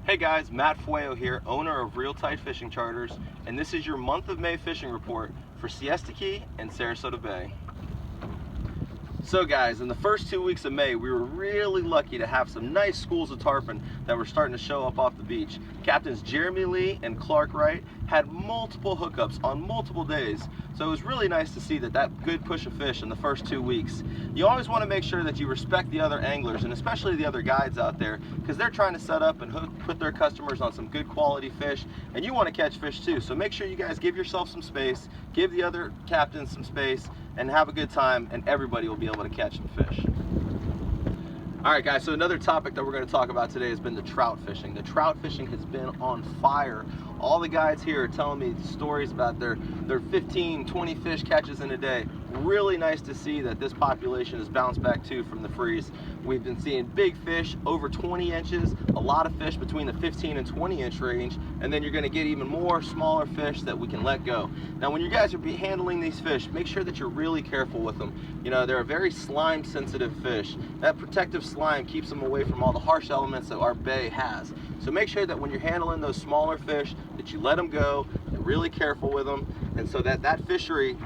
Hey guys, Matt Fueo here, owner of Real Tight Fishing Charters, and this is your month of May fishing report for Siesta Key and Sarasota Bay. So guys, in the first 2 weeks of May, we were really lucky to have some nice schools of tarpon that were starting to show up off the beach. Captains Jeremy Lee and Clark Wright had multiple hookups on multiple days, so it was really nice to see that good push of fish in the first 2 weeks. You always want to make sure that you respect the other anglers, and especially the other guides out there, because they're trying to set up and put their customers on some good quality fish, and you want to catch fish too. So make sure you guys give yourself some space, give the other captains some space, and have a good time, and everybody will be able to catch some fish. All right guys, so another topic that we're going to talk about today has been the trout fishing. The trout fishing has been on fire. All the guys here are telling me stories about their 15, 20 fish catches in a day. Really nice to see that this population has bounced back too from the freeze. We've been seeing big fish over 20 inches, a lot of fish between the 15 and 20 inch range, and then you're going to get even more smaller fish that we can let go. Now when you guys are handling these fish, make sure that you're really careful with them. You know, they're a very slime sensitive fish. That protective slime keeps them away from all the harsh elements that our bay has. So make sure that when you're handling those smaller fish that you let them go, you're really careful with them, and so that fishery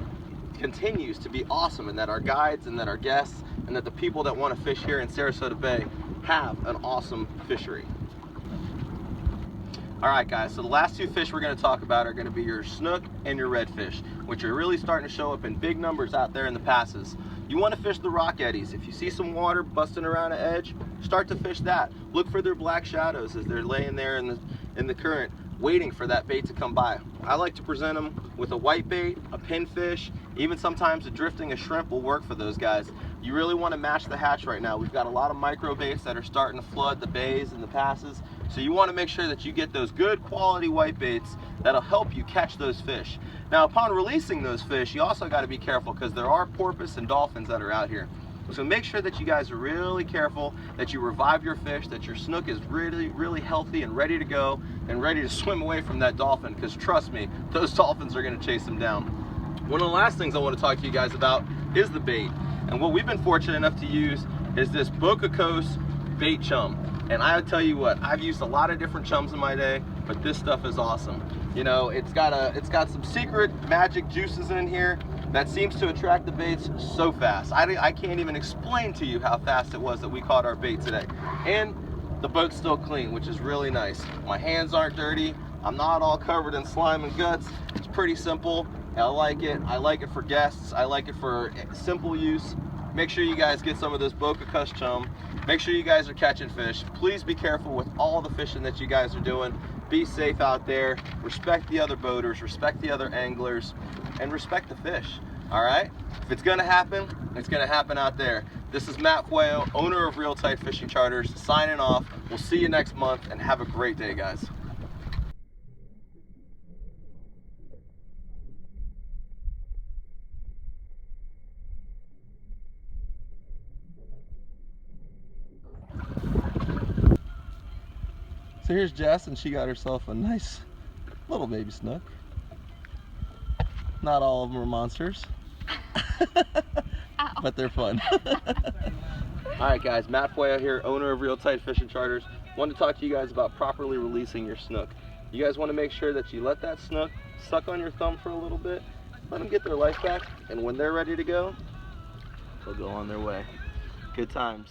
continues to be awesome, and that our guides and that our guests and that the people that want to fish here in Sarasota Bay have an awesome fishery. All right guys, so the last two fish we're going to talk about are going to be your snook and your redfish, which are really starting to show up in big numbers out there in the passes. You want to fish the rock eddies. If you see some water busting around an edge, start to fish that. Look for their black shadows as they're laying there in the current, waiting for that bait to come by. I like to present them with a white bait, a pinfish, even sometimes a drifting, a shrimp will work for those guys. You really want to match the hatch right now. We've got a lot of micro baits that are starting to flood the bays and the passes, so you want to make sure that you get those good quality white baits that'll help you catch those fish. Now upon releasing those fish, you also got to be careful because there are porpoise and dolphins that are out here. So make sure that you guys are really careful, that you revive your fish, that your snook is really healthy and ready to go and ready to swim away from that dolphin, because trust me, those dolphins are going to chase them down. One of the last things I want to talk to you guys about is the bait. And what we've been fortunate enough to use is this Boca Coast bait chum. And I tell you what, I've used a lot of different chums in my day, but this stuff is awesome. You know, it's got some secret magic juices in here that seems to attract the baits so fast. I can't even explain to you how fast it was that we caught our bait today. And the boat's still clean, which is really nice. My hands aren't dirty. I'm not all covered in slime and guts. It's pretty simple. I like it. I like it for guests. I like it for simple use. Make sure you guys get some of this Boca Coast chum. Make sure you guys are catching fish. Please be careful with all the fishing that you guys are doing. Be safe out there. Respect the other boaters. Respect the other anglers. And respect the fish. All right? If it's going to happen, it's going to happen out there. This is Matt Fueo, owner of Real Tight Fishing Charters, signing off. We'll see you next month, and have a great day, guys. So here's Jess, and she got herself a nice little baby snook. Not all of them are monsters, but they're fun. All right guys, Matt Fueo here, owner of Real Tight Fishing Charters. Wanted to talk to you guys about properly releasing your snook. You guys want to make sure that you let that snook suck on your thumb for a little bit, let them get their life back, and when they're ready to go, they'll go on their way. Good times.